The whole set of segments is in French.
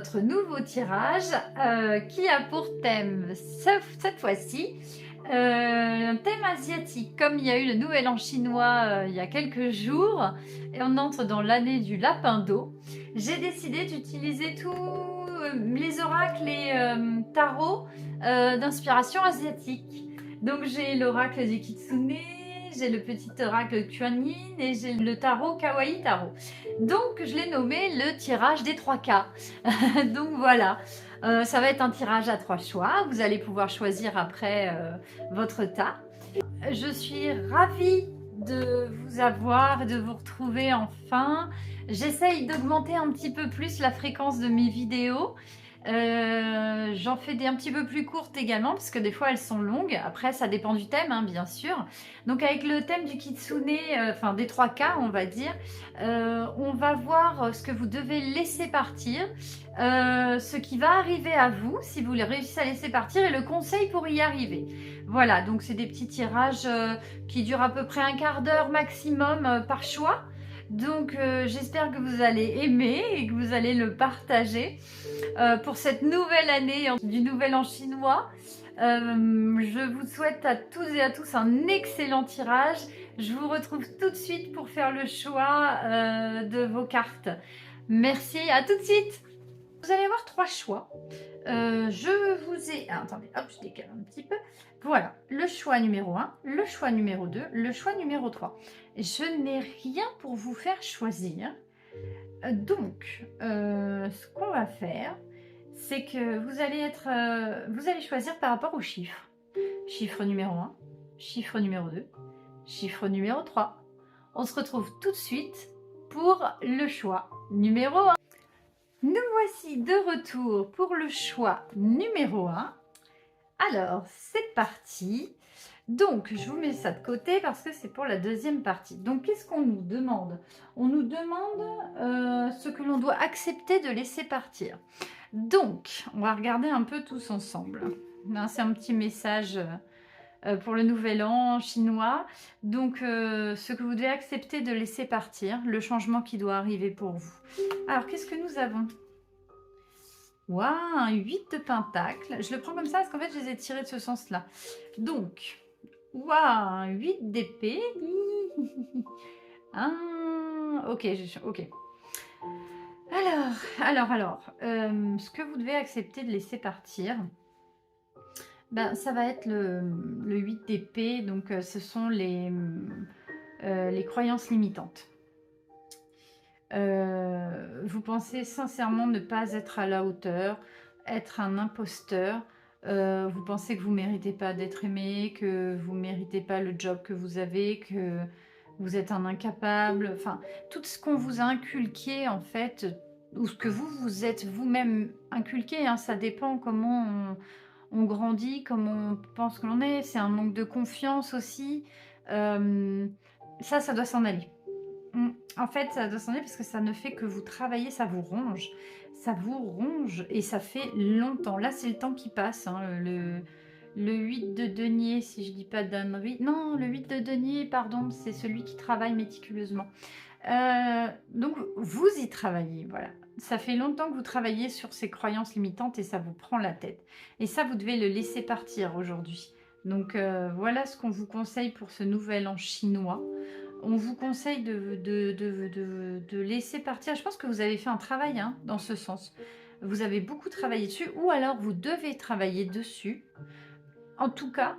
notre nouveau tirage qui a pour thème cette fois-ci un thème asiatique. Comme il y a eu le nouvel an chinois il y a quelques jours et on entre dans l'année du lapin d'eau, j'ai décidé d'utiliser tous les oracles et tarots d'inspiration asiatique. Donc j'ai l'oracle du Kitsune, j'ai le petit oracle Kuan Yin et j'ai le tarot Kawaii Tarot. Donc je l'ai nommé le tirage des 3K. Donc voilà, ça va être un tirage à 3 choix. Vous allez pouvoir choisir après votre tas. Je suis ravie de vous avoir, de vous retrouver enfin. J'essaye d'augmenter un petit peu plus la fréquence de mes vidéos. J'en fais des un petit peu plus courtes également parce que des fois elles sont longues. Après ça dépend du thème hein, bien sûr. Donc avec le thème du Kitsune, enfin des 3K on va dire, on va voir ce que vous devez laisser partir, ce qui va arriver à vous si vous réussissez à laisser partir et le conseil pour y arriver. Voilà, donc c'est des petits tirages qui durent à peu près un quart d'heure maximum par choix. Donc j'espère que vous allez aimer et que vous allez le partager pour cette nouvelle année du nouvel an chinois. Je vous souhaite à tous et à tous un excellent tirage. Je vous retrouve tout de suite pour faire le choix de vos cartes. Merci, à tout de suite. Vous allez avoir 3 choix. Je vous ai... Ah, attendez, hop, je décale un petit peu. Voilà, le choix numéro 1, le choix numéro 2, le choix numéro 3. Je n'ai rien pour vous faire choisir. Donc, ce qu'on va faire, c'est que vous allez choisir par rapport aux chiffres. Chiffre numéro 1, chiffre numéro 2, chiffre numéro 3. On se retrouve tout de suite pour le choix numéro 1. Nous voici de retour pour le choix numéro 1. Alors, c'est parti. Donc, je vous mets ça de côté parce que c'est pour la deuxième partie. Donc, qu'est-ce qu'on nous demande? On nous demande ce que l'on doit accepter de laisser partir. Donc, on va regarder un peu tous ensemble. C'est un petit message pour le nouvel an chinois. Donc, ce que vous devez accepter de laisser partir, le changement qui doit arriver pour vous. Alors, qu'est-ce que nous avons? Waouh, un 8 de pentacle. Je le prends comme ça parce qu'en fait, je les ai tirés de ce sens-là. Donc, waouh, un 8 d'épée. Ok, ok. Alors, ce que vous devez accepter de laisser partir, ben, ça va être le 8 d'épée. Donc, ce sont les croyances limitantes. Vous pensez sincèrement ne pas être à la hauteur, être un imposteur. Vous pensez que vous ne méritez pas d'être aimé, que vous ne méritez pas le job que vous avez, que vous êtes un incapable. Enfin, tout ce qu'on vous a inculqué, en fait, ou ce que vous vous êtes vous-même inculqué, hein, ça dépend comment on grandit, comment on pense que l'on est. C'est un manque de confiance aussi. Ça doit s'en aller. En fait, ça doit s'en aller parce que ça ne fait que vous travailler, ça vous ronge. Ça vous ronge et ça fait longtemps. Là, c'est le temps qui passe. Hein, le 8 de denier, si je dis pas d'ânerie. Non, le 8 de denier, pardon, c'est celui qui travaille méticuleusement. Donc, vous y travaillez, voilà. Ça fait longtemps que vous travaillez sur ces croyances limitantes et ça vous prend la tête. Et ça, vous devez le laisser partir aujourd'hui. Donc, voilà ce qu'on vous conseille pour ce nouvel an chinois. On vous conseille de laisser partir. Je pense que vous avez fait un travail hein, dans ce sens. Vous avez beaucoup travaillé dessus ou alors vous devez travailler dessus. En tout cas,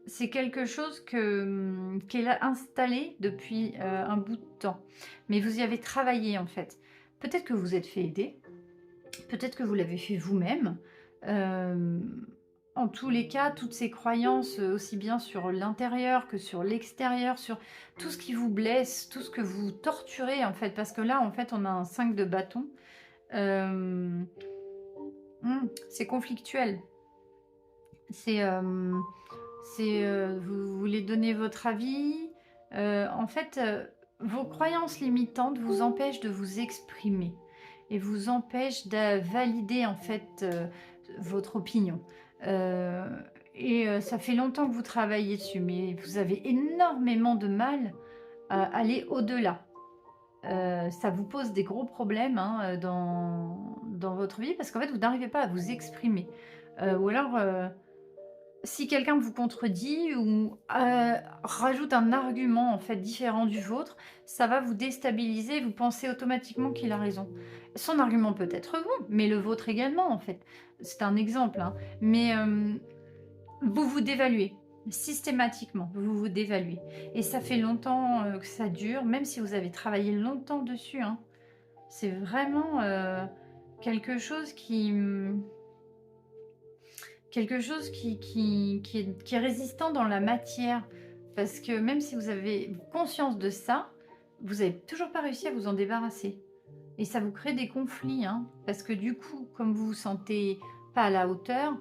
c'est quelque chose qui est là installé depuis un bout de temps. Mais vous y avez travaillé en fait. Peut-être que vous êtes fait aider. Peut-être que vous l'avez fait vous-même. En tous les cas, toutes ces croyances, aussi bien sur l'intérieur que sur l'extérieur, sur tout ce qui vous blesse, tout ce que vous torturez, en fait. Parce que là, en fait, on a un 5 de bâton. C'est conflictuel. Vous voulez donner votre avis. En fait, vos croyances limitantes vous empêchent de vous exprimer et vous empêchent de valider, en fait, votre opinion. Ça fait longtemps que vous travaillez dessus, mais vous avez énormément de mal à aller au-delà. ça vous pose des gros problèmes hein, dans votre vie parce qu'en fait, vous n'arrivez pas à vous exprimer. Ou alors, si quelqu'un vous contredit ou rajoute un argument en fait différent du vôtre, ça va vous déstabiliser, vous pensez automatiquement qu'il a raison. Son argument peut être bon, mais le vôtre également en fait. C'est un exemple, hein. Mais vous vous dévaluez. Systématiquement, vous vous dévaluez. Et ça fait longtemps que ça dure, même si vous avez travaillé longtemps dessus, hein. C'est vraiment quelque chose qui est résistant dans la matière. Parce que même si vous avez conscience de ça, vous n'avez toujours pas réussi à vous en débarrasser. Et ça vous crée des conflits, hein, parce que du coup, comme vous vous sentez pas à la hauteur,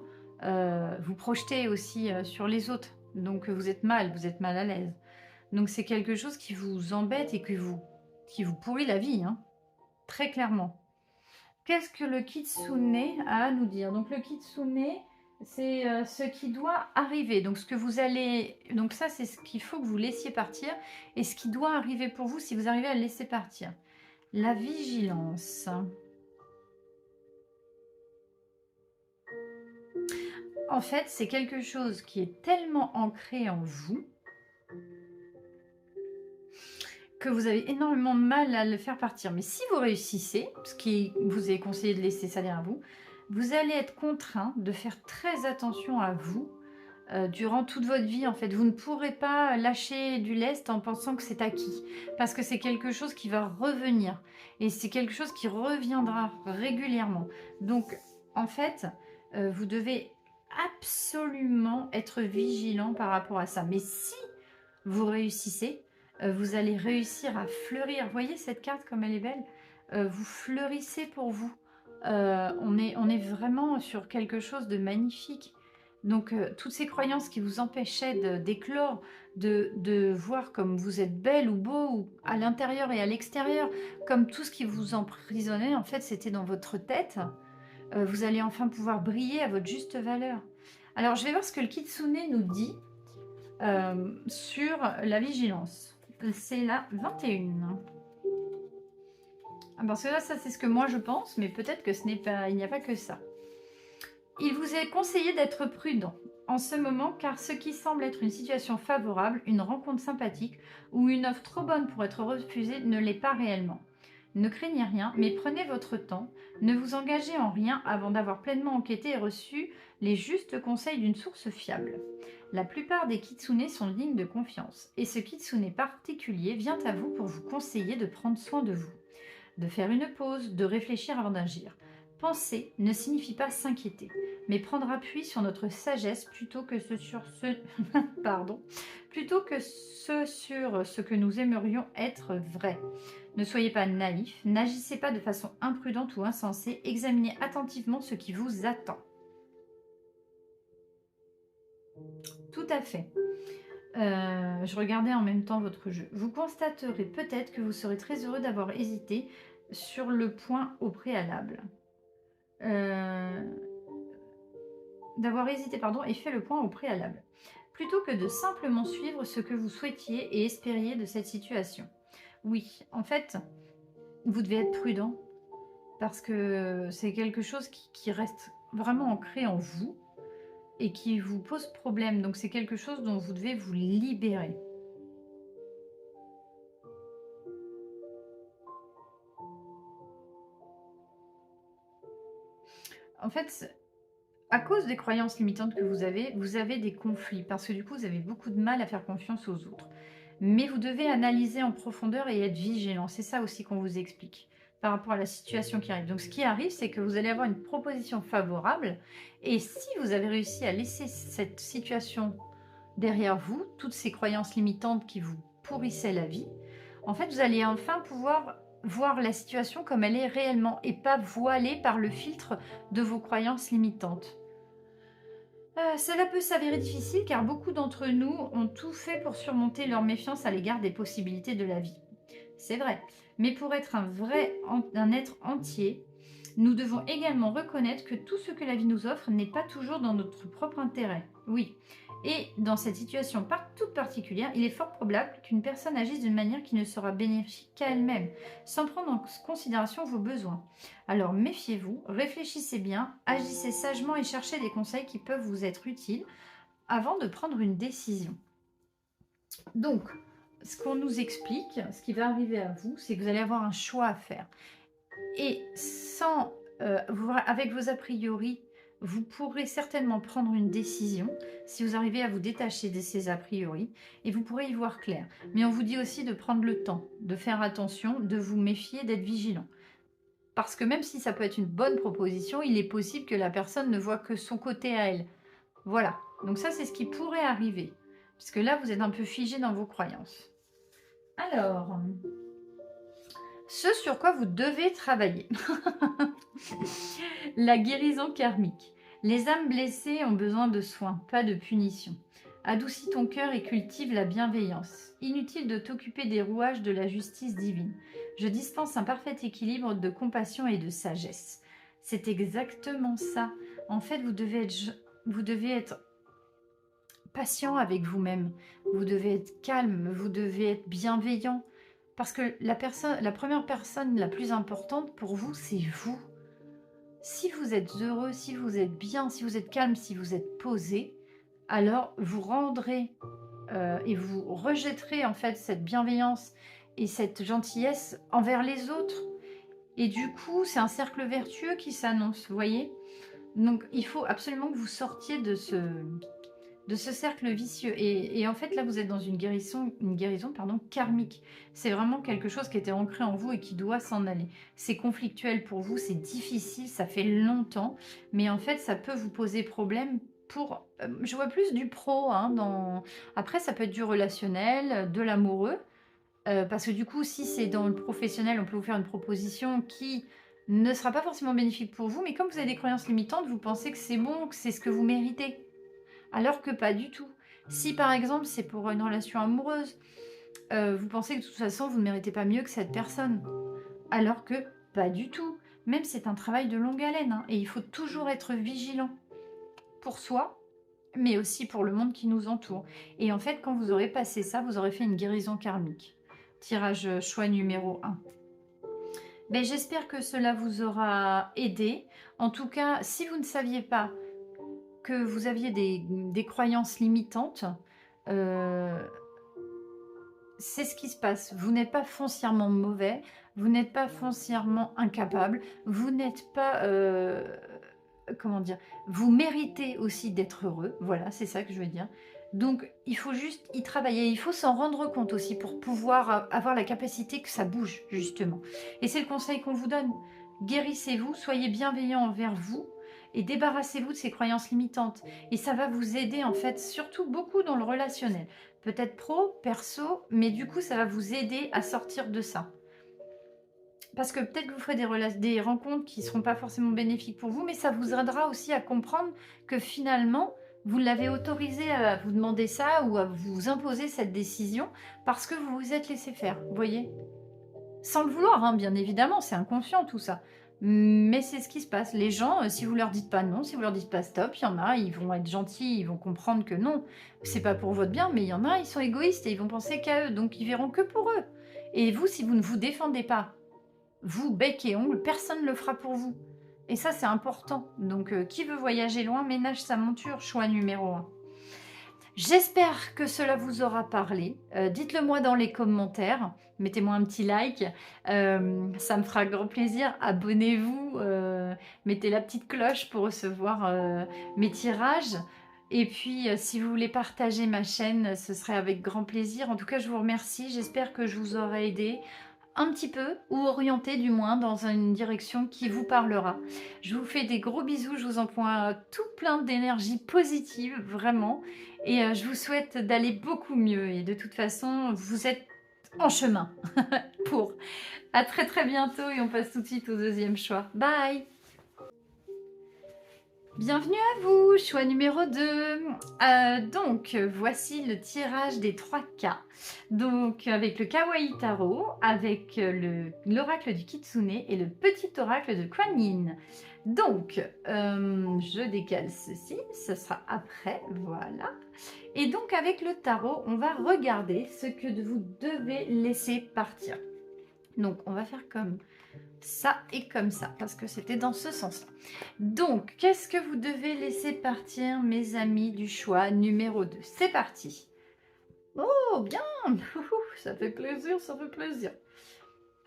vous projetez aussi sur les autres. Donc vous êtes mal à l'aise. Donc c'est quelque chose qui vous embête et qui vous pourrit la vie, hein, très clairement. Qu'est-ce que le kitsune a à nous dire? Donc le kitsune, c'est ce qui doit arriver. Donc ce que vous allez, donc ça c'est ce qu'il faut que vous laissiez partir et ce qui doit arriver pour vous si vous arrivez à le laisser partir. La vigilance. En fait, c'est quelque chose qui est tellement ancré en vous que vous avez énormément de mal à le faire partir. Mais si vous réussissez, ce qui vous est conseillé de laisser ça derrière vous, vous allez être contraint de faire très attention à vous durant toute votre vie. En fait, vous ne pourrez pas lâcher du lest en pensant que c'est acquis, parce que c'est quelque chose qui va revenir et c'est quelque chose qui reviendra régulièrement. Donc, en fait, vous devez absolument être vigilant par rapport à ça. Mais si vous réussissez, vous allez réussir à fleurir. Vous voyez cette carte comme elle est belle? Vous fleurissez pour vous. On est vraiment sur quelque chose de magnifique. Donc, toutes ces croyances qui vous empêchaient d'éclore, de voir comme vous êtes belle ou beau, ou à l'intérieur et à l'extérieur, comme tout ce qui vous emprisonnait, en fait, c'était dans votre tête. Vous allez enfin pouvoir briller à votre juste valeur. Alors, je vais voir ce que le Kitsune nous dit sur la vigilance. C'est la 21. Parce que là, ça, c'est ce que moi je pense, mais peut-être que ce n'est pas, il n'y a pas que ça. Il vous est conseillé d'être prudent en ce moment car ce qui semble être une situation favorable, une rencontre sympathique ou une offre trop bonne pour être refusée ne l'est pas réellement. Ne craignez rien, mais prenez votre temps, ne vous engagez en rien avant d'avoir pleinement enquêté et reçu les justes conseils d'une source fiable. La plupart des kitsune sont dignes de confiance, et ce kitsune particulier vient à vous pour vous conseiller de prendre soin de vous, de faire une pause, de réfléchir avant d'agir. Penser ne signifie pas s'inquiéter, mais prendre appui sur notre sagesse plutôt que sur ce que nous aimerions être vrai. Ne soyez pas naïf, n'agissez pas de façon imprudente ou insensée, examinez attentivement ce qui vous attend. Tout à fait. Je regardais en même temps votre jeu. Vous constaterez peut-être que vous serez très heureux d'avoir hésité sur le point au préalable. Et fait le point au préalable. Plutôt que de simplement suivre ce que vous souhaitiez et espériez de cette situation. Oui, en fait, vous devez être prudent parce que c'est quelque chose qui reste vraiment ancré en vous et qui vous pose problème. Donc c'est quelque chose dont vous devez vous libérer. En fait, à cause des croyances limitantes que vous avez des conflits parce que du coup, vous avez beaucoup de mal à faire confiance aux autres. Mais vous devez analyser en profondeur et être vigilant. C'est ça aussi qu'on vous explique par rapport à la situation qui arrive. Donc ce qui arrive, c'est que vous allez avoir une proposition favorable. Et si vous avez réussi à laisser cette situation derrière vous, toutes ces croyances limitantes qui vous pourrissaient la vie, en fait, vous allez enfin pouvoir voir la situation comme elle est réellement et pas voilée par le filtre de vos croyances limitantes. Cela peut s'avérer difficile car beaucoup d'entre nous ont tout fait pour surmonter leur méfiance à l'égard des possibilités de la vie. C'est vrai, mais pour être un être entier, nous devons également reconnaître que tout ce que la vie nous offre n'est pas toujours dans notre propre intérêt. Oui, Et dans cette situation toute particulière, il est fort probable qu'une personne agisse d'une manière qui ne sera bénéfique qu'à elle-même, sans prendre en considération vos besoins. Alors méfiez-vous, réfléchissez bien, agissez sagement et cherchez des conseils qui peuvent vous être utiles avant de prendre une décision. Donc, ce qu'on nous explique, ce qui va arriver à vous, c'est que vous allez avoir un choix à faire. Et avec vos a priori, vous pourrez certainement prendre une décision si vous arrivez à vous détacher de ces a priori et vous pourrez y voir clair. Mais on vous dit aussi de prendre le temps, de faire attention, de vous méfier, d'être vigilant. Parce que même si ça peut être une bonne proposition, il est possible que la personne ne voit que son côté à elle. Voilà. Donc ça, c'est ce qui pourrait arriver. Parce que là, vous êtes un peu figé dans vos croyances. Alors, ce sur quoi vous devez travailler. La guérison karmique. Les âmes blessées ont besoin de soins, pas de punition. Adoucis ton cœur et cultive la bienveillance. Inutile de t'occuper des rouages de la justice divine. Je dispense un parfait équilibre de compassion et de sagesse. C'est exactement ça. En fait, vous devez être patient avec vous-même. Vous devez être calme, vous devez être bienveillant. Parce que la première personne la plus importante pour vous, c'est vous. Si vous êtes heureux, si vous êtes bien, si vous êtes calme, si vous êtes posé, alors vous rendrez et vous rejetterez en fait cette bienveillance et cette gentillesse envers les autres. Et du coup, c'est un cercle vertueux qui s'annonce, vous voyez? Donc, il faut absolument que vous sortiez de ce cercle vicieux. Et en fait, là, vous êtes dans une guérison karmique. C'est vraiment quelque chose qui était ancré en vous et qui doit s'en aller. C'est conflictuel pour vous, c'est difficile, ça fait longtemps. Mais en fait, ça peut vous poser problème pour... je vois plus du pro. Après, ça peut être du relationnel, de l'amoureux. Parce que du coup, si c'est dans le professionnel, on peut vous faire une proposition qui ne sera pas forcément bénéfique pour vous. Mais comme vous avez des croyances limitantes, vous pensez que c'est bon, que c'est ce que vous méritez. Alors que pas du tout. Si par exemple c'est pour une relation amoureuse, vous pensez que de toute façon vous ne méritez pas mieux que cette personne. Alors que pas du tout. Même c'est un travail de longue haleine. Et il faut toujours être vigilant. Pour soi, mais aussi pour le monde qui nous entoure. Et en fait, quand vous aurez passé ça, vous aurez fait une guérison karmique. Tirage choix numéro 1. Ben, j'espère que cela vous aura aidé. En tout cas, si vous ne saviez pas que vous aviez des croyances limitantes, c'est ce qui se passe. Vous n'êtes pas foncièrement mauvais, vous n'êtes pas foncièrement incapable, vous n'êtes pas... comment dire? Vous méritez aussi d'être heureux. Voilà, c'est ça que je veux dire. Donc, il faut juste y travailler. Il faut s'en rendre compte aussi pour pouvoir avoir la capacité que ça bouge, justement. Et c'est le conseil qu'on vous donne. Guérissez-vous, soyez bienveillant envers vous et débarrassez-vous de ces croyances limitantes. Et ça va vous aider, en fait, surtout beaucoup dans le relationnel. Peut-être pro, perso, mais du coup, ça va vous aider à sortir de ça. Parce que peut-être que vous ferez des rencontres qui ne seront pas forcément bénéfiques pour vous, mais ça vous aidera aussi à comprendre que finalement, vous l'avez autorisé à vous demander ça ou à vous imposer cette décision parce que vous vous êtes laissé faire, vous voyez? Sans le vouloir, hein, bien évidemment, c'est inconscient tout ça. Mais c'est ce qui se passe. Les gens, si vous leur dites pas non, si vous leur dites pas stop, il y en a, ils vont être gentils, ils vont comprendre que non, c'est pas pour votre bien, mais il y en a, ils sont égoïstes et ils vont penser qu'à eux, donc ils verront que pour eux. Et vous, si vous ne vous défendez pas, vous, bec et ongle, personne ne le fera pour vous. Et ça, c'est important. Donc, qui veut voyager loin, ménage sa monture, choix numéro 1. J'espère que cela vous aura parlé. Dites-le moi dans les commentaires. Mettez-moi un petit like. Ça me fera grand plaisir. Abonnez-vous. Mettez la petite cloche pour recevoir mes tirages. Et puis, si vous voulez partager ma chaîne, ce serait avec grand plaisir. En tout cas, je vous remercie. J'espère que je vous aurai aidé un petit peu, ou orienté du moins dans une direction qui vous parlera. Je vous fais des gros bisous, je vous envoie tout plein d'énergie positive, vraiment, et je vous souhaite d'aller beaucoup mieux, et de toute façon, vous êtes en chemin pour. À très très bientôt, et on passe tout de suite au deuxième choix. Bye! Bienvenue à vous, choix numéro 2. Donc, voici le tirage des 3 cas. Donc, avec le Kawaii Tarot, avec l'oracle du Kitsune et le petit oracle de Kuan Yin. Donc, je décale ceci, ce sera après, voilà. Et donc, avec le tarot, on va regarder ce que vous devez laisser partir. Donc, on va faire comme ça et comme ça, parce que c'était dans ce sens-là. Donc, qu'est-ce que vous devez laisser partir, mes amis du choix numéro 2? C'est parti. Oh, bien. Ça fait plaisir, ça fait plaisir.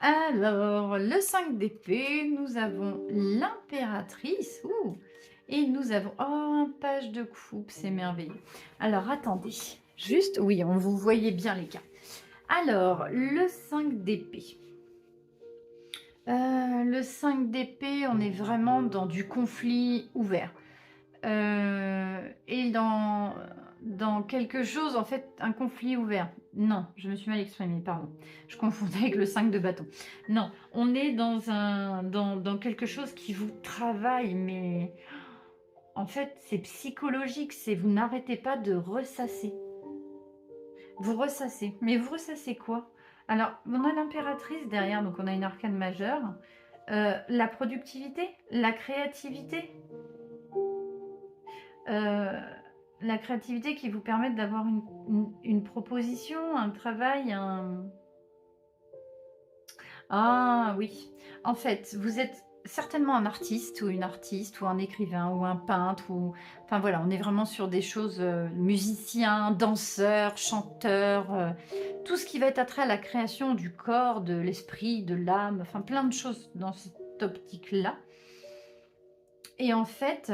Alors, le 5 d'épée, nous avons l'impératrice. Et nous avons... Oh, un page de coupe, c'est merveilleux. Alors, attendez. Juste, oui, on vous voyez bien les cartes. Alors, le 5 d'épée. Le 5 d'épée, on est vraiment dans du conflit ouvert. Et dans quelque chose, en fait, un conflit ouvert. Non, je me suis mal exprimée, pardon. Je confondais avec le 5 de bâton. Non, on est dans quelque chose qui vous travaille, mais en fait, c'est psychologique. C'est vous n'arrêtez pas de ressasser. Vous ressassez. Mais vous ressassez quoi? Alors, on a l'impératrice derrière, donc on a une arcane majeure. La productivité, la créativité. La créativité qui vous permet d'avoir une proposition, un travail, un... Ah oui, en fait, vous êtes certainement un artiste ou un écrivain ou un peintre ou... Enfin voilà, on est vraiment sur des choses musiciens, danseurs, chanteurs, tout ce qui va être attrait à la création du corps, de l'esprit, de l'âme, enfin plein de choses dans cette optique-là. Et en fait,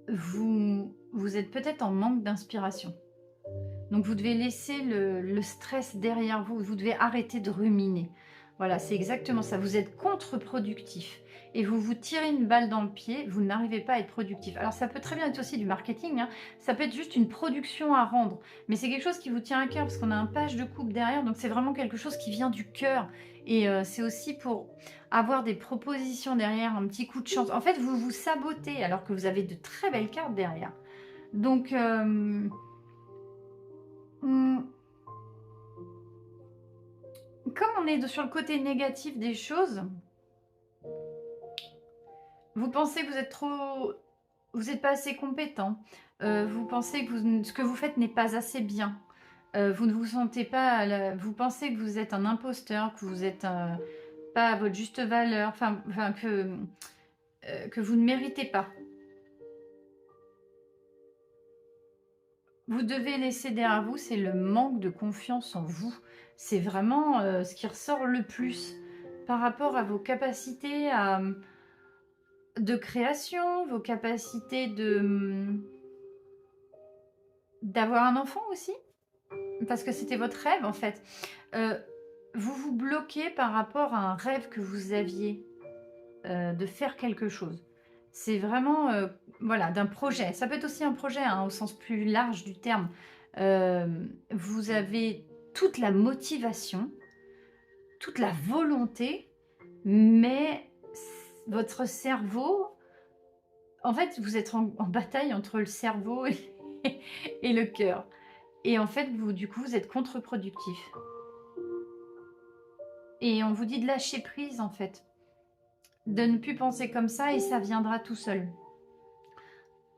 vous êtes peut-être en manque d'inspiration. Donc vous devez laisser le stress derrière vous, vous devez arrêter de ruminer. Voilà, c'est exactement ça. Vous êtes contre-productif et vous vous tirez une balle dans le pied, vous n'arrivez pas à être productif. Alors ça peut très bien être aussi du marketing, hein. Ça peut être juste une production à rendre, mais c'est quelque chose qui vous tient à cœur parce qu'on a un page de coupe derrière, donc c'est vraiment quelque chose qui vient du cœur. Et c'est aussi pour avoir des propositions derrière, un petit coup de chance. En fait, vous vous sabotez alors que vous avez de très belles cartes derrière. Donc... comme on est sur le côté négatif des choses, vous pensez que vous êtes trop... Vous n'êtes pas assez compétent. Vous pensez que ce que vous faites n'est pas assez bien. Vous ne vous sentez pas... Vous pensez que vous êtes un imposteur, que vous n'êtes pas à votre juste valeur, enfin que vous ne méritez pas. Vous devez laisser derrière vous, c'est le manque de confiance en vous. C'est vraiment ce qui ressort le plus par rapport à vos capacités de création, vos capacités d'avoir un enfant aussi, parce que c'était votre rêve en fait. Vous vous bloquez par rapport à un rêve que vous aviez de faire quelque chose. C'est vraiment, voilà, d'un projet. Ça peut être aussi un projet hein, au sens plus large du terme. Vous avez toute la motivation, toute la volonté, mais votre cerveau, en fait, vous êtes en bataille entre le cerveau et le cœur. Et en fait, du coup, vous êtes contre-productif. Et on vous dit de lâcher prise, en fait. De ne plus penser comme ça et ça viendra tout seul.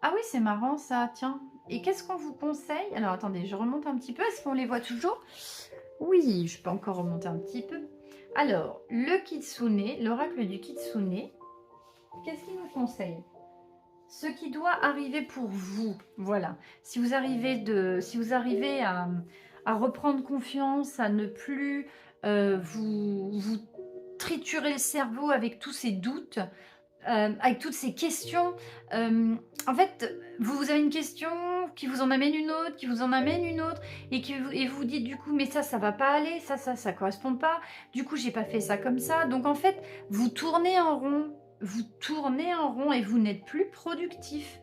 Ah oui, c'est marrant ça, tiens. Et qu'est-ce qu'on vous conseille? Alors attendez, je remonte un petit peu. Est-ce qu'on les voit toujours? Oui, je peux encore remonter un petit peu. Alors, le Kitsune, l'oracle du Kitsune, qu'est-ce qu'il nous conseille? Ce qui doit arriver pour vous, voilà. Si vous arrivez à reprendre confiance, à ne plus vous triturer le cerveau avec tous ces doutes, avec toutes ces questions. En fait, vous avez une question qui vous en amène une autre, qui vous en amène une autre, et vous dites du coup, mais ça va pas aller, ça correspond pas. Du coup, j'ai pas fait ça comme ça. Donc en fait, vous tournez en rond et vous n'êtes plus productif.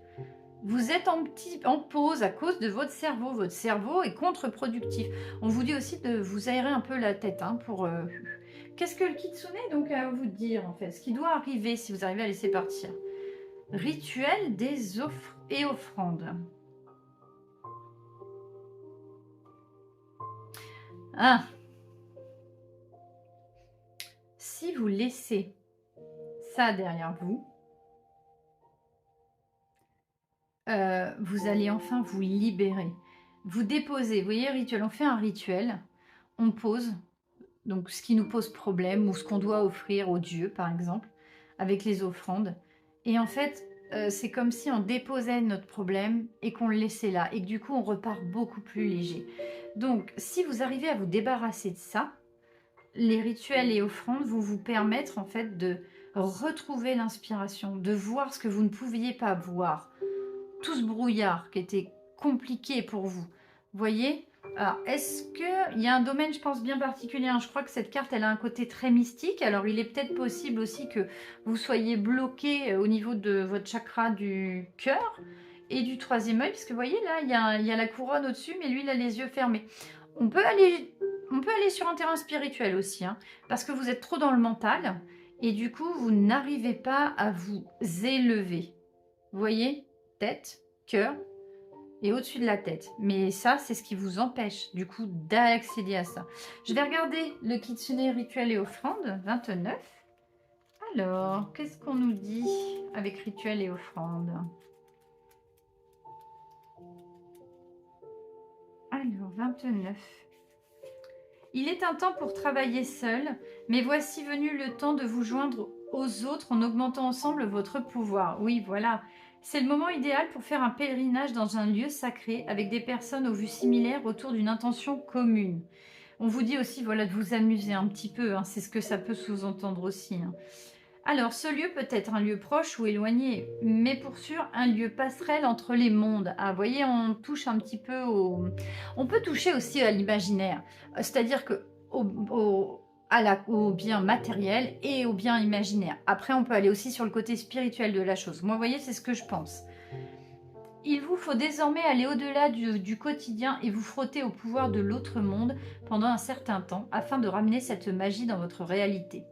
Vous êtes en pause à cause de votre cerveau. Votre cerveau est contre-productif. On vous dit aussi de vous aérer un peu la tête hein, pour... Qu'est-ce que le Kitsune donc à vous dire en fait? Ce qui doit arriver si vous arrivez à laisser partir. Rituel des offres et offrandes. Ah. Si vous laissez ça derrière vous, vous allez enfin vous libérer. Vous déposez, vous voyez, rituel, on fait un rituel, on pose, donc ce qui nous pose problème ou ce qu'on doit offrir au Dieu, par exemple, avec les offrandes. Et en fait, c'est comme si on déposait notre problème et qu'on le laissait là. Et que du coup, on repart beaucoup plus léger. Donc, si vous arrivez à vous débarrasser de ça, les rituels et offrandes vont vous permettre en fait de retrouver l'inspiration, de voir ce que vous ne pouviez pas voir. Tout ce brouillard qui était compliqué pour vous. Vous voyez? Alors, est-ce qu'il y a un domaine, je pense, bien particulier, hein? Je crois que cette carte, elle a un côté très mystique. Alors, il est peut-être possible aussi que vous soyez bloqué au niveau de votre chakra du cœur et du troisième œil. Parce que vous voyez, là, il y a la couronne au-dessus, mais lui, il a les yeux fermés. On peut aller sur un terrain spirituel aussi, hein, parce que vous êtes trop dans le mental et du coup, vous n'arrivez pas à vous élever. Vous voyez? Tête, cœur et au-dessus de la tête. Mais ça, c'est ce qui vous empêche, du coup, d'accéder à ça. Je vais regarder le Kitsune Rituel et Offrande, 29. Alors, qu'est-ce qu'on nous dit avec Rituel et Offrande? Alors, 29. Il est un temps pour travailler seul, mais voici venu le temps de vous joindre aux autres en augmentant ensemble votre pouvoir. Oui, voilà. C'est le moment idéal pour faire un pèlerinage dans un lieu sacré avec des personnes aux vues similaires autour d'une intention commune. On vous dit aussi voilà, de vous amuser un petit peu, hein, c'est ce que ça peut sous-entendre aussi. Hein. Alors, ce lieu peut être un lieu proche ou éloigné, mais pour sûr, un lieu passerelle entre les mondes. Ah, vous voyez, on touche un petit peu au... On peut toucher aussi à l'imaginaire, c'est-à-dire que au bien matériel et au bien imaginaire. Après, on peut aller aussi sur le côté spirituel de la chose. Moi, vous voyez, c'est ce que je pense. Il vous faut désormais aller au-delà du quotidien et vous frotter au pouvoir de l'autre monde pendant un certain temps afin de ramener cette magie dans votre réalité.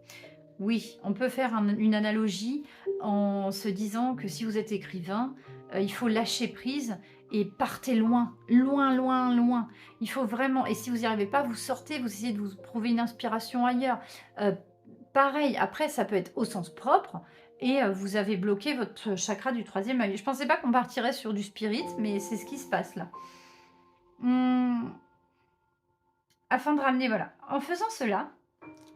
Oui, on peut faire une analogie en se disant que si vous êtes écrivain, il faut lâcher prise et partez loin, loin, loin, loin. Il faut vraiment, et si vous n'y arrivez pas, vous sortez, vous essayez de vous trouver une inspiration ailleurs. Pareil, après, ça peut être au sens propre, et vous avez bloqué votre chakra du troisième œil. Je ne pensais pas qu'on partirait sur du spirit, mais c'est ce qui se passe là. Afin de ramener, voilà. En faisant cela,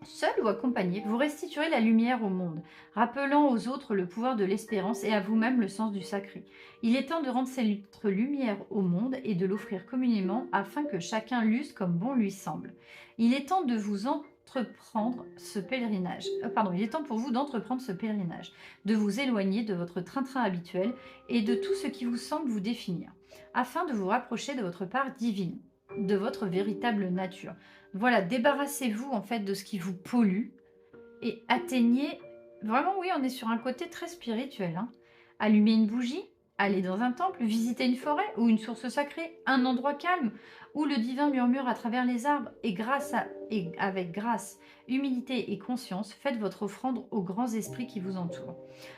seul ou accompagné, vous restituerez la lumière au monde, rappelant aux autres le pouvoir de l'espérance et à vous-même le sens du sacré. Il est temps de rendre cette lumière au monde et de l'offrir communément afin que chacun l'use comme bon lui semble. Il est temps de vous entreprendre ce pèlerinage. Il est temps pour vous d'entreprendre ce pèlerinage, de vous éloigner de votre train-train habituel et de tout ce qui vous semble vous définir, afin de vous rapprocher de votre part divine, de votre véritable nature. Voilà, débarrassez-vous en fait de ce qui vous pollue et atteignez... Vraiment, oui, on est sur un côté très spirituel. Hein. Allumer une bougie, aller dans un temple, visiter une forêt ou une source sacrée, un endroit calme où le divin murmure à travers les arbres et avec grâce, humilité et conscience, faites votre offrande aux grands esprits qui vous entourent.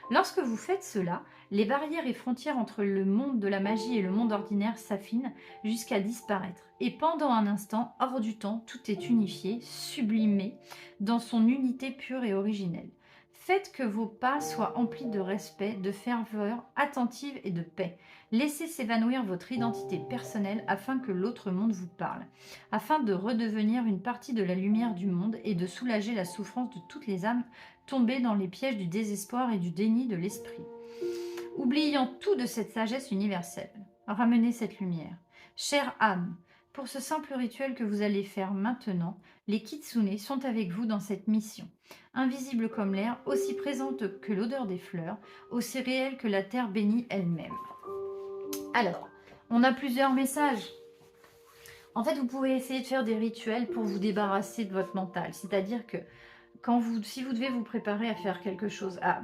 Lorsque vous faites cela, les barrières et frontières entre le monde de la magie et le monde ordinaire s'affinent jusqu'à disparaître. Et pendant un instant, hors du temps, tout est unifié, sublimé, dans son unité pure et originelle. Faites que vos pas soient emplis de respect, de ferveur attentive et de paix. Laissez s'évanouir votre identité personnelle afin que l'autre monde vous parle, afin de redevenir une partie de la lumière du monde et de soulager la souffrance de toutes les âmes tombées dans les pièges du désespoir et du déni de l'esprit. Oubliant tout de cette sagesse universelle, ramenez cette lumière. Chère âme, pour ce simple rituel que vous allez faire maintenant, les kitsune sont avec vous dans cette mission. Invisibles comme l'air, aussi présente que l'odeur des fleurs, aussi réelle que la terre bénie elle-même. Alors, on a plusieurs messages. En fait, vous pouvez essayer de faire des rituels pour vous débarrasser de votre mental. C'est-à-dire que si vous devez vous préparer à faire quelque chose, à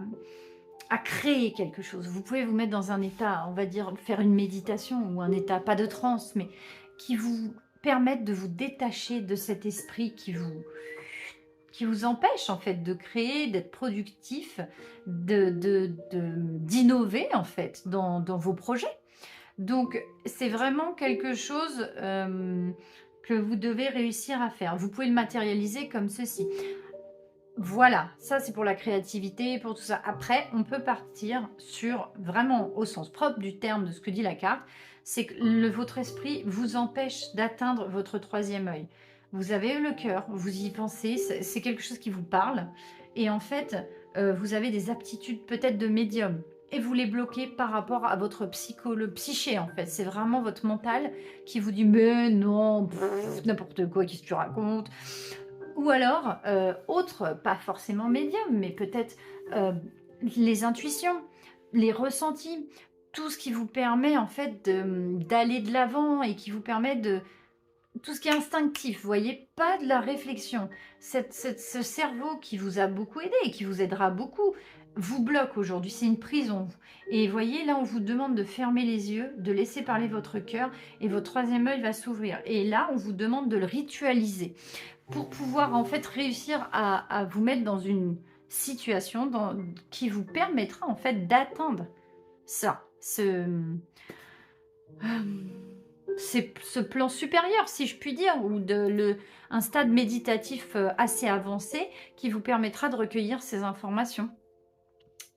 créer quelque chose, vous pouvez vous mettre dans un état, on va dire, faire une méditation ou un état, pas de transe, mais qui vous permettent de vous détacher de cet esprit qui vous empêche en fait de créer, d'être productif, d'innover en fait dans vos projets. Donc c'est vraiment quelque chose que vous devez réussir à faire. Vous pouvez le matérialiser comme ceci. Voilà, ça c'est pour la créativité, pour tout ça. Après, on peut partir sur, vraiment au sens propre du terme de ce que dit la carte, c'est que votre esprit vous empêche d'atteindre votre troisième œil. Vous avez le cœur, vous y pensez, c'est quelque chose qui vous parle, et en fait, vous avez des aptitudes peut-être de médium, et vous les bloquez par rapport à votre psyché en fait. C'est vraiment votre mental qui vous dit mais non, pff, n'importe quoi, qu'est-ce que tu racontes? Ou alors, autre, pas forcément médium, mais peut-être les intuitions, les ressentis, tout ce qui vous permet en fait d'aller de l'avant et qui vous permet de... Tout ce qui est instinctif, vous voyez, pas de la réflexion. Ce cerveau qui vous a beaucoup aidé et qui vous aidera beaucoup, vous bloque aujourd'hui, c'est une prison. Et vous voyez, là, on vous demande de fermer les yeux, de laisser parler votre cœur, et votre troisième œil va s'ouvrir. Et là, on vous demande de le ritualiser pour pouvoir en fait réussir à vous mettre dans une situation qui vous permettra en fait d'atteindre ça, ce plan supérieur, si je puis dire, ou un stade méditatif assez avancé qui vous permettra de recueillir ces informations.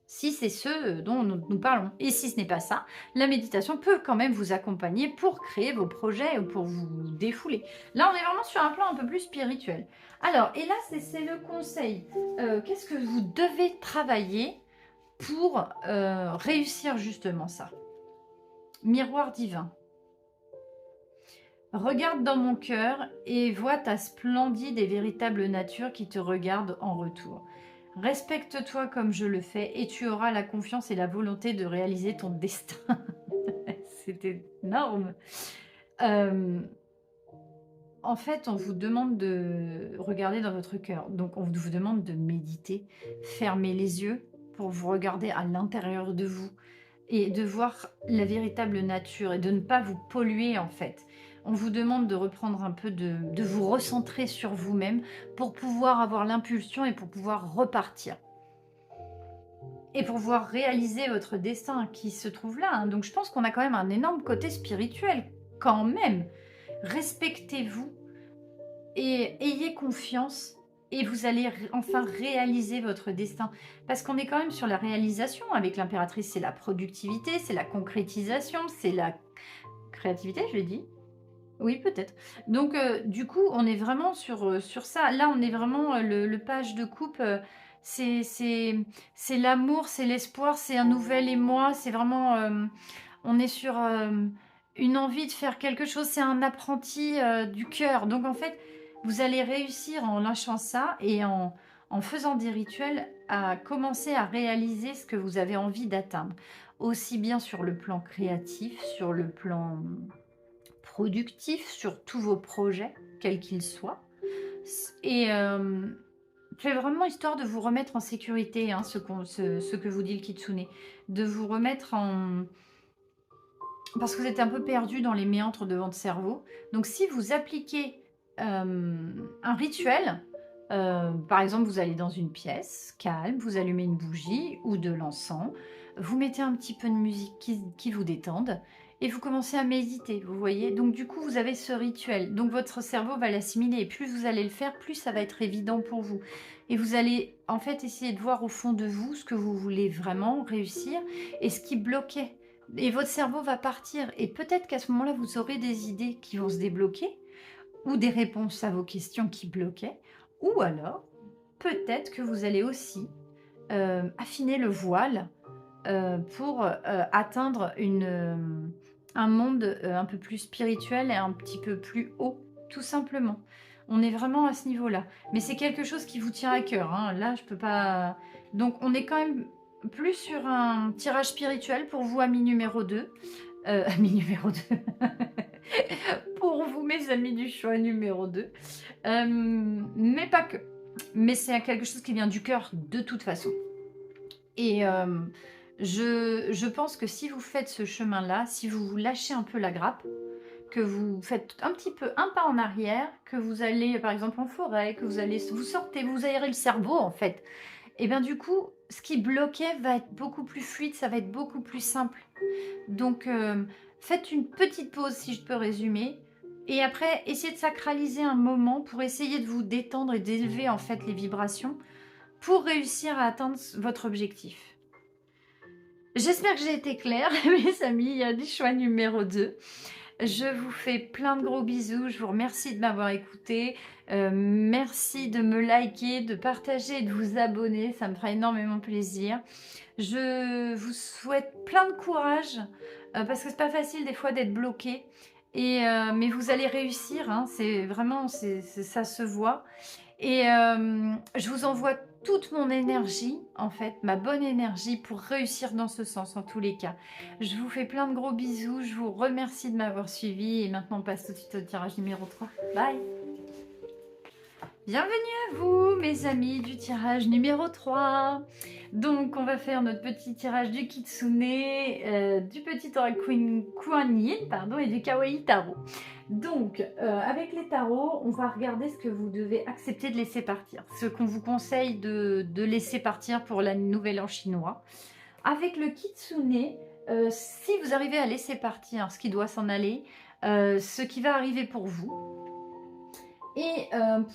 Si c'est ce dont nous parlons. Et si ce n'est pas ça, la méditation peut quand même vous accompagner pour créer vos projets ou pour vous défouler. Là, on est vraiment sur un plan un peu plus spirituel. Alors, et là, c'est le conseil. Qu'est-ce que vous devez travailler pour réussir justement ça? Miroir divin. Regarde dans mon cœur et vois ta splendide et véritable nature qui te regarde en retour. Respecte-toi comme je le fais et tu auras la confiance et la volonté de réaliser ton destin. C'était énorme. Euh, En fait, on vous demande de regarder dans votre cœur. Donc, on vous demande de méditer, fermer les yeux pour vous regarder à l'intérieur de vous et de voir la véritable nature et de ne pas vous polluer en fait. On vous demande de reprendre un peu de vous recentrer sur vous-même pour pouvoir avoir l'impulsion et pour pouvoir repartir. Et pour pouvoir réaliser votre destin qui se trouve là, hein. Donc je pense qu'on a quand même un énorme côté spirituel, quand même. Respectez-vous et ayez confiance et vous allez enfin réaliser votre destin. Parce qu'on est quand même sur la réalisation. Avec l'impératrice, c'est la productivité, c'est la concrétisation, c'est la créativité, je l'ai dit. Oui, peut-être. Donc, du coup, on est vraiment sur ça. Là, on est vraiment, le page de coupe, c'est l'amour, c'est l'espoir, c'est un nouvel émoi, c'est vraiment, on est sur une envie de faire quelque chose, c'est un apprenti du cœur. Donc, en fait, vous allez réussir en lâchant ça et en faisant des rituels à commencer à réaliser ce que vous avez envie d'atteindre. Aussi bien sur le plan créatif, sur le plan productif sur tous vos projets, quels qu'ils soient. Et c'est vraiment histoire de vous remettre en sécurité, hein, ce que vous dit le Kitsune. De vous remettre en... Parce que vous êtes un peu perdu dans les méandres de votre cerveau. Donc si vous appliquez un rituel, par exemple, vous allez dans une pièce calme, vous allumez une bougie ou de l'encens, vous mettez un petit peu de musique qui vous détende et vous commencez à méditer, vous voyez. Donc du coup, vous avez ce rituel. Donc votre cerveau va l'assimiler et plus vous allez le faire, plus ça va être évident pour vous. Et vous allez en fait essayer de voir au fond de vous ce que vous voulez vraiment réussir et ce qui bloquait. Et votre cerveau va partir et peut-être qu'à ce moment-là, vous aurez des idées qui vont se débloquer ou des réponses à vos questions qui bloquaient. Ou alors, peut-être que vous allez aussi affiner le voile pour atteindre un monde un peu plus spirituel et un petit peu plus haut, tout simplement. On est vraiment à ce niveau-là. Mais c'est quelque chose qui vous tient à cœur, hein. Là, je peux pas... Donc, on est quand même plus sur un tirage spirituel pour vous, ami numéro 2. Ami numéro 2. Pour vous, mes amis du choix numéro 2. Mais pas que. Mais c'est quelque chose qui vient du cœur de toute façon. Et je pense que si vous faites ce chemin-là, si vous vous lâchez un peu la grappe, que vous faites un petit peu un pas en arrière, que vous allez par exemple en forêt, que vous sortez, vous aérez le cerveau en fait, et bien du coup, ce qui bloquait va être beaucoup plus fluide, ça va être beaucoup plus simple. Donc faites une petite pause si je peux résumer. Et après, essayez de sacraliser un moment pour essayer de vous détendre et d'élever en fait les vibrations pour réussir à atteindre votre objectif. J'espère que j'ai été claire, mes amis, du choix numéro 2. Je vous fais plein de gros bisous, je vous remercie de m'avoir écouté, merci de me liker, de partager et de vous abonner, ça me fera énormément plaisir. Je vous souhaite plein de courage, parce que c'est pas facile des fois d'être bloqué, mais vous allez réussir, hein, c'est vraiment, ça se voit. Et je vous envoie toute mon énergie, en fait, ma bonne énergie pour réussir dans ce sens, en tous les cas. Je vous fais plein de gros bisous, je vous remercie de m'avoir suivi et maintenant on passe tout de suite au tirage numéro 3. Bye! Bienvenue à vous, mes amis du tirage numéro 3. Donc, on va faire notre petit tirage du Kitsune, du petit oracle Kuan Yin, pardon, et du Kawaii Tarot. Donc, avec les tarots, on va regarder ce que vous devez accepter de laisser partir. Ce qu'on vous conseille de laisser partir pour la nouvelle an chinois. Avec le Kitsune, si vous arrivez à laisser partir ce qui doit s'en aller, ce qui va arriver pour vous. Et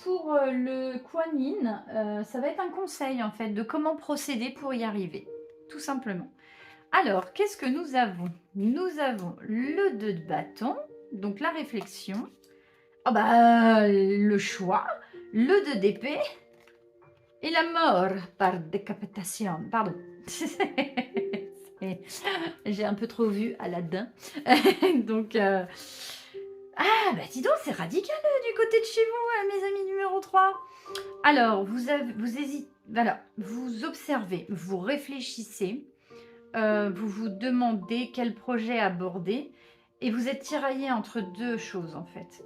pour le Kuan Yin, ça va être un conseil en fait de comment procéder pour y arriver, tout simplement. Alors, qu'est-ce que nous avons? Nous avons le 2 de bâton, donc la réflexion, le choix, le 2 d'épée et la mort par décapitation. Pardon. J'ai un peu trop vu Aladdin. Donc... Ah, bah dis donc, c'est radical du côté de chez vous, mes amis numéro 3. Alors, vous observez, vous réfléchissez, vous vous demandez quel projet aborder et vous êtes tiraillé entre deux choses en fait.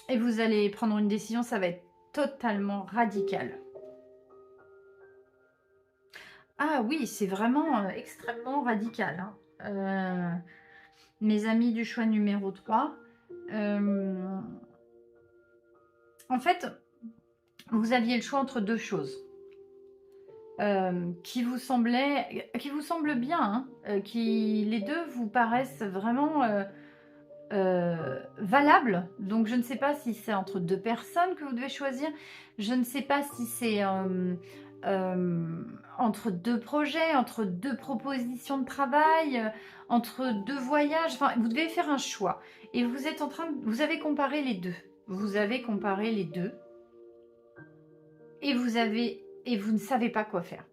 Et vous allez prendre une décision, ça va être totalement radical. Ah oui, c'est vraiment extrêmement radical. Hein. Mes amis du choix numéro 3, en fait, vous aviez le choix entre deux choses qui vous semblent bien, hein, qui les deux vous paraissent vraiment valables. Donc, je ne sais pas si c'est entre deux personnes que vous devez choisir. Je ne sais pas si c'est entre deux projets, entre deux propositions de travail, entre deux voyages. Enfin, vous devez faire un choix. Et vous êtes vous avez comparé les deux. Vous avez comparé les deux. Et vous ne savez pas quoi faire.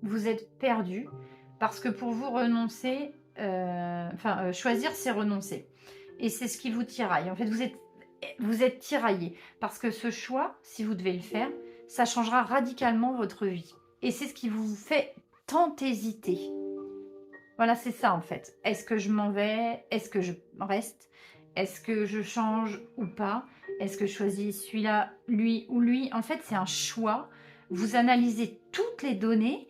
Vous êtes perdu parce que pour vous renoncer, choisir, c'est renoncer. Et c'est ce qui vous tiraille. En fait, vous êtes tiraillé parce que ce choix, si vous devez le faire, ça changera radicalement votre vie. Et c'est ce qui vous fait tant hésiter. Voilà, c'est ça en fait. Est-ce que je m'en vais? Est-ce que je reste? Est-ce que je change ou pas? Est-ce que je choisis celui-là, lui ou lui? En fait, c'est un choix. Vous analysez toutes les données.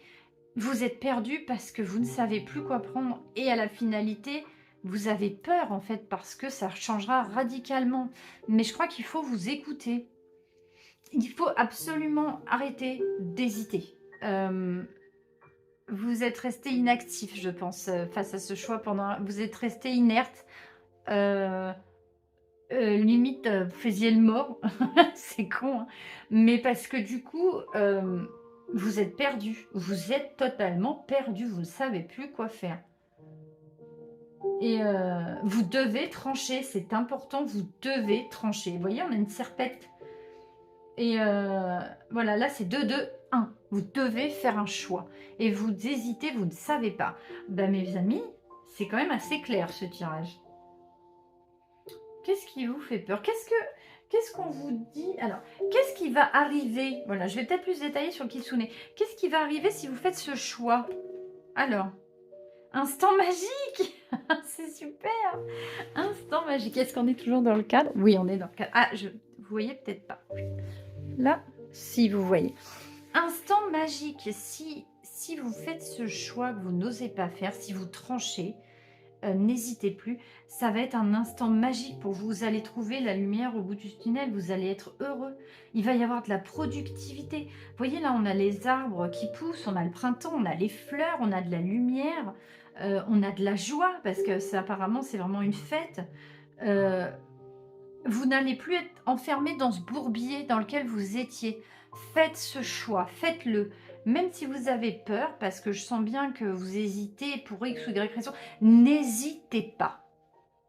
Vous êtes perdu parce que vous ne savez plus quoi prendre. Et à la finalité, vous avez peur en fait parce que ça changera radicalement. Mais je crois qu'il faut vous écouter. Il faut absolument arrêter d'hésiter. Vous êtes resté inactif, je pense, face à ce choix. Vous êtes resté inerte. Limite, vous faisiez le mort. C'est con, hein. Mais parce que du coup, vous êtes perdu. Vous êtes totalement perdu. Vous ne savez plus quoi faire. Et vous devez trancher. C'est important, vous devez trancher. Vous voyez, on a une serpette. Et voilà, là, c'est 2, 2, 1. Vous devez faire un choix. Et vous hésitez, vous ne savez pas. Ben, mes amis, c'est quand même assez clair, ce tirage. Qu'est-ce qui vous fait peur? Qu'est-ce qu'on vous dit? Alors, qu'est-ce qui va arriver? Voilà, je vais peut-être plus détailler sur le Kitsune. Qu'est-ce qui va arriver si vous faites ce choix? Alors, instant magique. C'est super. Instant magique. Est-ce qu'on est toujours dans le cadre? Oui, on est dans le cadre. Ah, vous voyez peut-être pas. Là, si vous voyez. Instant magique. Si vous faites ce choix que vous n'osez pas faire, si vous tranchez, n'hésitez plus. Ça va être un instant magique pour vous. Vous allez trouver la lumière au bout du tunnel. Vous allez être heureux. Il va y avoir de la productivité. Vous voyez, là, on a les arbres qui poussent. On a le printemps. On a les fleurs. On a de la lumière. On a de la joie parce que apparemment, c'est vraiment une fête. Vous n'allez plus être enfermé dans ce bourbier dans lequel vous étiez. Faites ce choix, faites-le. Même si vous avez peur, parce que je sens bien que vous hésitez pour X ou Y raison, n'hésitez pas.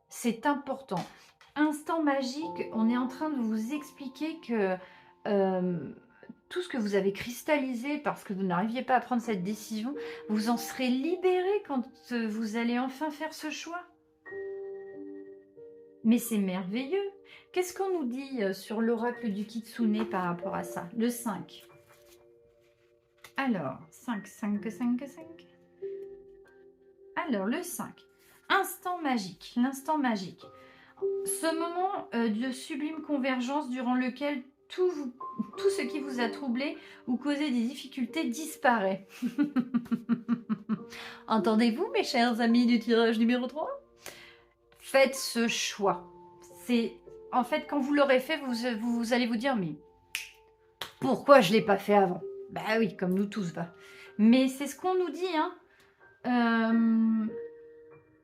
C'est important. Instant magique, on est en train de vous expliquer que tout ce que vous avez cristallisé parce que vous n'arriviez pas à prendre cette décision, vous en serez libéré quand vous allez enfin faire ce choix. Mais c'est merveilleux. Qu'est-ce qu'on nous dit sur l'oracle du Kitsune par rapport à ça? Le 5. Alors, 5, 5, 5, 5. Alors, le 5. Instant magique, l'instant magique. Ce moment de sublime convergence durant lequel tout ce qui vous a troublé ou causé des difficultés disparaît. Entendez-vous, mes chers amis du tirage numéro 3? Faites ce choix. C'est en fait, quand vous l'aurez fait, vous allez vous dire, mais pourquoi je ne l'ai pas fait avant? Bah oui, comme nous tous, va. Mais c'est ce qu'on nous dit, hein.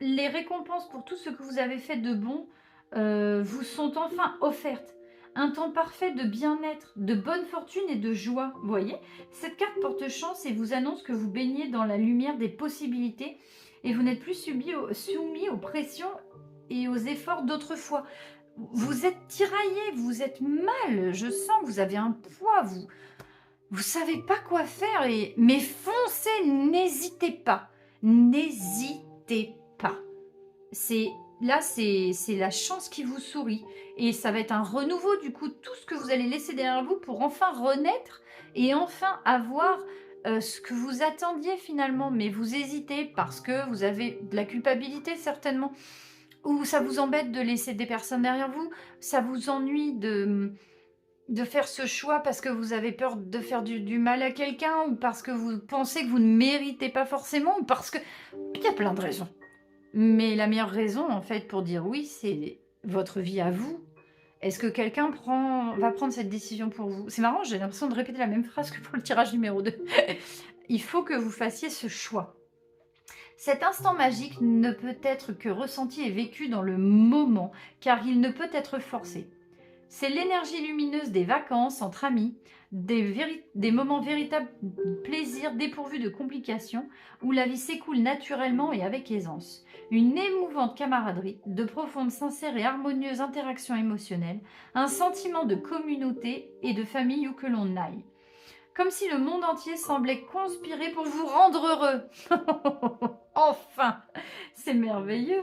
Les récompenses pour tout ce que vous avez fait de bon vous sont enfin offertes. Un temps parfait de bien-être, de bonne fortune et de joie. Vous voyez, cette carte porte chance et vous annonce que vous baignez dans la lumière des possibilités et vous n'êtes plus soumis aux pressions et aux efforts d'autrefois. Vous êtes tiraillé, vous êtes mal, je sens que vous avez un poids, vous savez pas quoi faire, mais foncez, n'hésitez pas. N'hésitez pas. Là, c'est la chance qui vous sourit. Et ça va être un renouveau, du coup, tout ce que vous allez laisser derrière vous pour enfin renaître et enfin avoir ce que vous attendiez finalement. Mais vous hésitez parce que vous avez de la culpabilité certainement. Ou ça vous embête de laisser des personnes derrière vous. Ça vous ennuie de faire ce choix parce que vous avez peur de faire du mal à quelqu'un ou parce que vous pensez que vous ne méritez pas forcément ou parce que... Il y a plein de raisons. Mais la meilleure raison, en fait, pour dire oui, c'est votre vie à vous. Est-ce que quelqu'un va prendre cette décision pour vous? C'est marrant, j'ai l'impression de répéter la même phrase que pour le tirage numéro 2. Il faut que vous fassiez ce choix. Cet instant magique ne peut être que ressenti et vécu dans le moment, car il ne peut être forcé. C'est l'énergie lumineuse des vacances entre amis, des moments véritables plaisir dépourvus de complications, où la vie s'écoule naturellement et avec aisance. Une émouvante camaraderie, de profondes, sincères et harmonieuses interactions émotionnelles, un sentiment de communauté et de famille où que l'on aille. Comme si le monde entier semblait conspirer pour vous rendre heureux. Enfin, c'est merveilleux.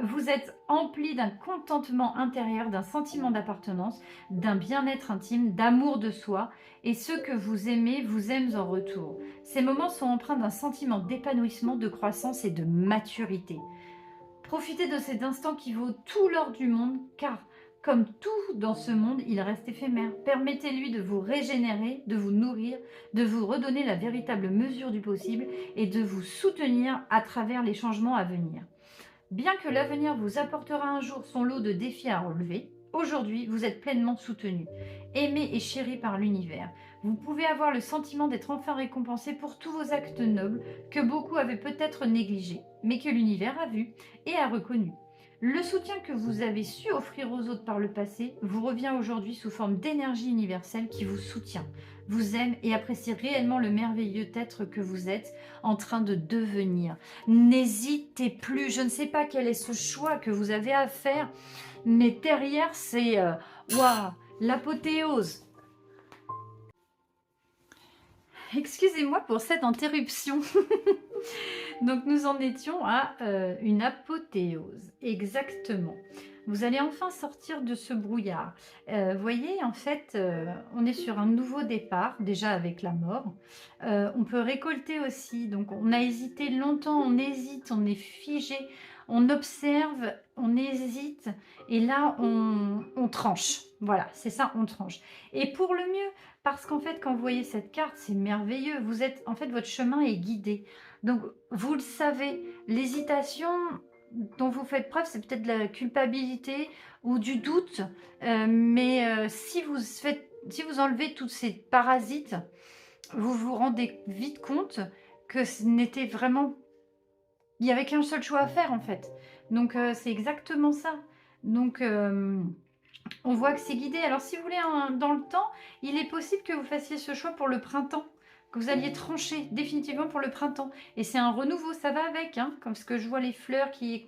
Vous êtes empli d'un contentement intérieur, d'un sentiment d'appartenance, d'un bien-être intime, d'amour de soi, et ceux que vous aimez vous aiment en retour. Ces moments sont empreints d'un sentiment d'épanouissement, de croissance et de maturité. Profitez de cet instant qui vaut tout l'or du monde, car comme tout dans ce monde, il reste éphémère. Permettez-lui de vous régénérer, de vous nourrir, de vous redonner la véritable mesure du possible et de vous soutenir à travers les changements à venir. Bien que l'avenir vous apportera un jour son lot de défis à relever, aujourd'hui, vous êtes pleinement soutenu, aimé et chéri par l'univers. Vous pouvez avoir le sentiment d'être enfin récompensé pour tous vos actes nobles que beaucoup avaient peut-être négligés, mais que l'univers a vu et a reconnu. Le soutien que vous avez su offrir aux autres par le passé vous revient aujourd'hui sous forme d'énergie universelle qui vous soutient, vous aime et apprécie réellement le merveilleux être que vous êtes en train de devenir. N'hésitez plus, je ne sais pas quel est ce choix que vous avez à faire, mais derrière c'est waouh, l'apothéose. Excusez-moi pour cette interruption. Donc nous en étions à une apothéose, exactement. Vous allez enfin sortir de ce brouillard. Voyez, en fait, on est sur un nouveau départ, déjà avec la mort. On peut récolter aussi, donc on a hésité longtemps, on hésite, on est figé, on observe, on hésite, et là on tranche. Voilà, c'est ça, on tranche. Et pour le mieux, parce qu'en fait, quand vous voyez cette carte, c'est merveilleux. Vous êtes, en fait, votre chemin est guidé. Donc, vous le savez, l'hésitation dont vous faites preuve, c'est peut-être de la culpabilité ou du doute. Si vous enlevez tous ces parasites, vous vous rendez vite compte que ce n'était vraiment... Il n'y avait qu'un seul choix à faire, en fait. Donc, c'est exactement ça. Donc... On voit que c'est guidé. Alors, si vous voulez, dans le temps, il est possible que vous fassiez ce choix pour le printemps, que vous alliez trancher définitivement pour le printemps. Et c'est un renouveau, ça va avec, hein, comme ce que je vois les fleurs qui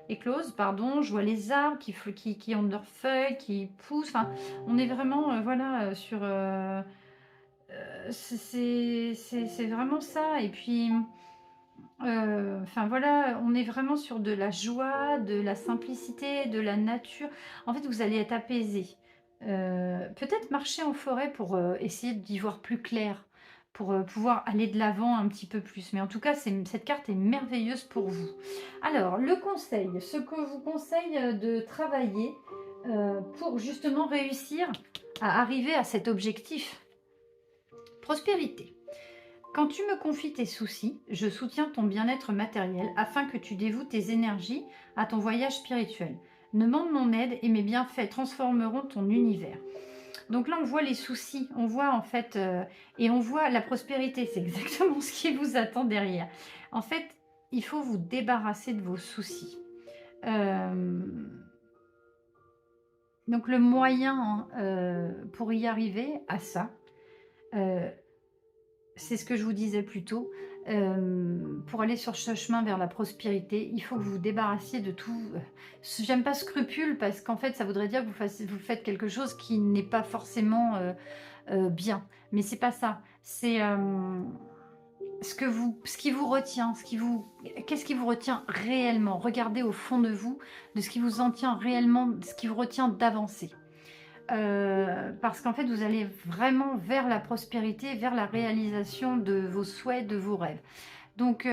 éclosent, pardon, je vois les arbres qui ont leurs feuilles, qui poussent. Enfin, on est vraiment, voilà, sur... c'est vraiment ça. Et puis... enfin voilà, on est vraiment sur de la joie, de la simplicité, de la nature. En fait, vous allez être apaisé. Peut-être marcher en forêt pour essayer d'y voir plus clair, pour pouvoir aller de l'avant un petit peu plus. Mais en tout cas, cette carte est merveilleuse pour vous. Alors, le conseil, ce que je vous conseille de travailler pour justement réussir à arriver à cet objectif. Prospérité. Quand tu me confies tes soucis, je soutiens ton bien-être matériel afin que tu dévoues tes énergies à ton voyage spirituel. Demande mon aide et mes bienfaits transformeront ton univers. Donc là, on voit les soucis, on voit en fait, et on voit la prospérité, c'est exactement ce qui vous attend derrière. En fait, il faut vous débarrasser de vos soucis. Donc le moyen pour y arriver à ça, c'est ce que je vous disais plus tôt. Pour aller sur ce chemin vers la prospérité, il faut que vous vous débarrassiez de tout. J'aime pas scrupule parce qu'en fait, ça voudrait dire que vous faites quelque chose qui n'est pas forcément bien. Mais c'est pas ça. C'est ce qui vous retient, qu'est-ce qui vous retient réellement. Regardez au fond de vous, de ce qui vous en tient réellement, de ce qui vous retient d'avancer. Parce qu'en fait, vous allez vraiment vers la prospérité, vers la réalisation de vos souhaits, de vos rêves. Donc,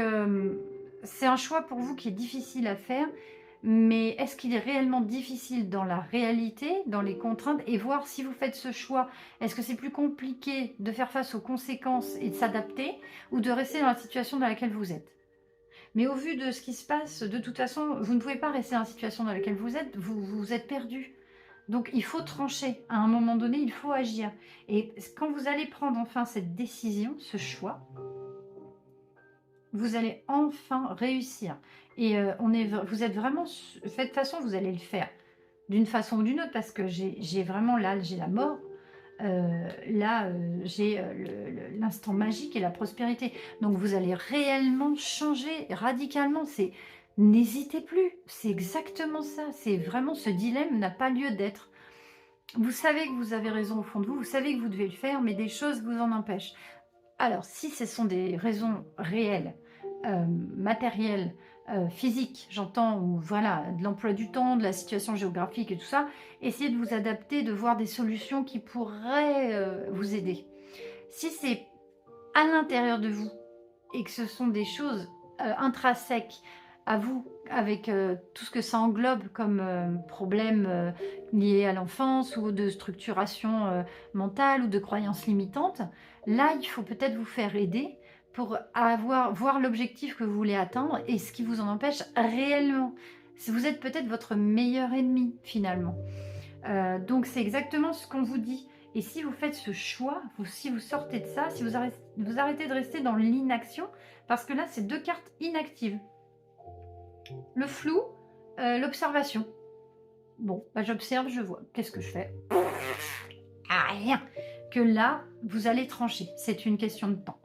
c'est un choix pour vous qui est difficile à faire, mais est-ce qu'il est réellement difficile dans la réalité, dans les contraintes, et voir si vous faites ce choix, est-ce que c'est plus compliqué de faire face aux conséquences et de s'adapter, ou de rester dans la situation dans laquelle vous êtes? Mais au vu de ce qui se passe, de toute façon, vous ne pouvez pas rester dans la situation dans laquelle vous êtes, vous êtes perdu. Donc, il faut trancher. À un moment donné, il faut agir. Et quand vous allez prendre enfin cette décision, ce choix, vous allez enfin réussir. Et vous êtes vraiment... De toute façon, vous allez le faire d'une façon ou d'une autre parce que j'ai vraiment là, j'ai la mort. J'ai l'instant magique et la prospérité. Donc, vous allez réellement changer radicalement. N'hésitez plus. C'est exactement ça. C'est vraiment ce dilemme n'a pas lieu d'être. Vous savez que vous avez raison au fond de vous, vous savez que vous devez le faire, mais des choses vous en empêchent. Alors, si ce sont des raisons réelles, matérielles, physiques, j'entends, ou voilà, de l'emploi du temps, de la situation géographique et tout ça, essayez de vous adapter, de voir des solutions qui pourraient vous aider. Si c'est à l'intérieur de vous et que ce sont des choses intrinsèques à vous, avec tout ce que ça englobe comme problème lié à l'enfance ou de structuration mentale ou de croyances limitantes, là, il faut peut-être vous faire aider pour voir l'objectif que vous voulez atteindre et ce qui vous en empêche réellement. Vous êtes peut-être votre meilleur ennemi, finalement. Donc, c'est exactement ce qu'on vous dit. Et si vous faites ce choix, si vous sortez de ça, si vous arrêtez de rester dans l'inaction, parce que là, c'est 2 cartes inactives. Le flou, l'observation. Bon, bah, j'observe, je vois. Qu'est-ce que je fais? Ah, rien. Que là, vous allez trancher. C'est une question de temps.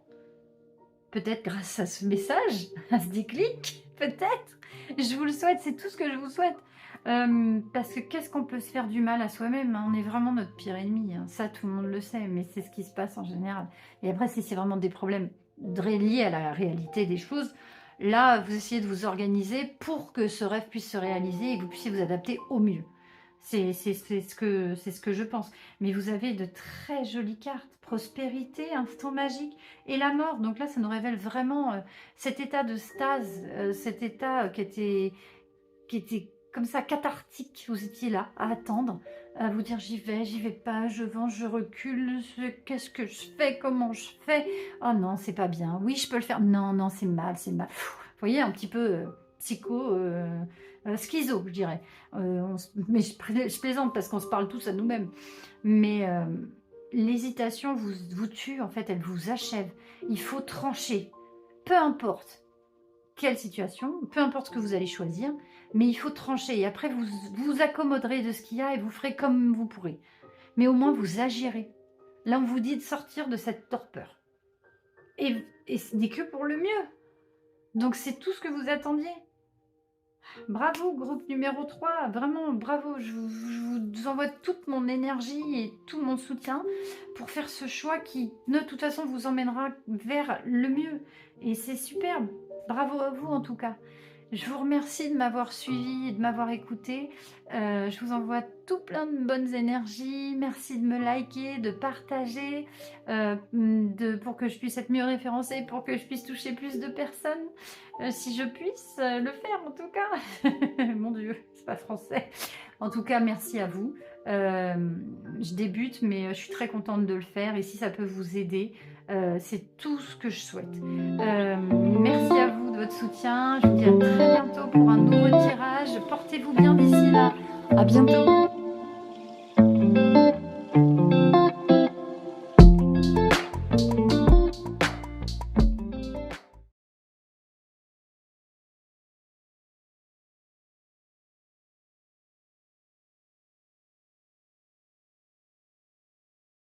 Peut-être grâce à ce message, à ce déclic, peut-être. Je vous le souhaite, c'est tout ce que je vous souhaite. Parce que qu'est-ce qu'on peut se faire du mal à soi-même, hein? On est vraiment notre pire ennemi, hein. Ça, tout le monde le sait, mais c'est ce qui se passe en général. Et après, si c'est vraiment des problèmes liés à la réalité des choses, là, vous essayez de vous organiser pour que ce rêve puisse se réaliser et que vous puissiez vous adapter au mieux. C'est ce que je pense. Mais vous avez de très jolies cartes. Prospérité, instant magique et la mort. Donc là, ça nous révèle vraiment cet état de stase, cet état qui était comme ça cathartique. Vous étiez là à attendre, à vous dire j'y vais pas, je avance, je recule, qu'est-ce que je fais, comment je fais? Oh non, c'est pas bien. Oui, je peux le faire. Non, non, c'est mal, c'est mal. Vous voyez, un petit peu psycho, schizo, je dirais. Mais je plaisante parce qu'on se parle tous à nous-mêmes. Mais l'hésitation vous tue, en fait, elle vous achève. Il faut trancher. Peu importe. quelle situation, peu importe ce que vous allez choisir, mais il faut trancher. Et après, vous vous accommoderez de ce qu'il y a et vous ferez comme vous pourrez. Mais au moins, vous agirez. Là, on vous dit de sortir de cette torpeur. Et ce n'est que pour le mieux. Donc, c'est tout ce que vous attendiez. Bravo, groupe numéro 3, vraiment bravo. Je vous envoie toute mon énergie et tout mon soutien pour faire ce choix qui, de toute façon, vous emmènera vers le mieux. Et c'est superbe. Bravo à vous, en tout cas. Je vous remercie de m'avoir suivi et de m'avoir écouté. Je vous envoie tout plein de bonnes énergies. Merci de me liker, de partager, pour que je puisse être mieux référencée, pour que je puisse toucher plus de personnes. Si je puisse le faire, en tout cas. Mon Dieu, c'est pas français. En tout cas, merci à vous. Je débute, mais je suis très contente de le faire. Et si ça peut vous aider, c'est tout ce que je souhaite. Merci à vous de votre soutien. Je vous dis à très bientôt pour un nouveau tirage. Portez-vous bien d'ici là. À bientôt.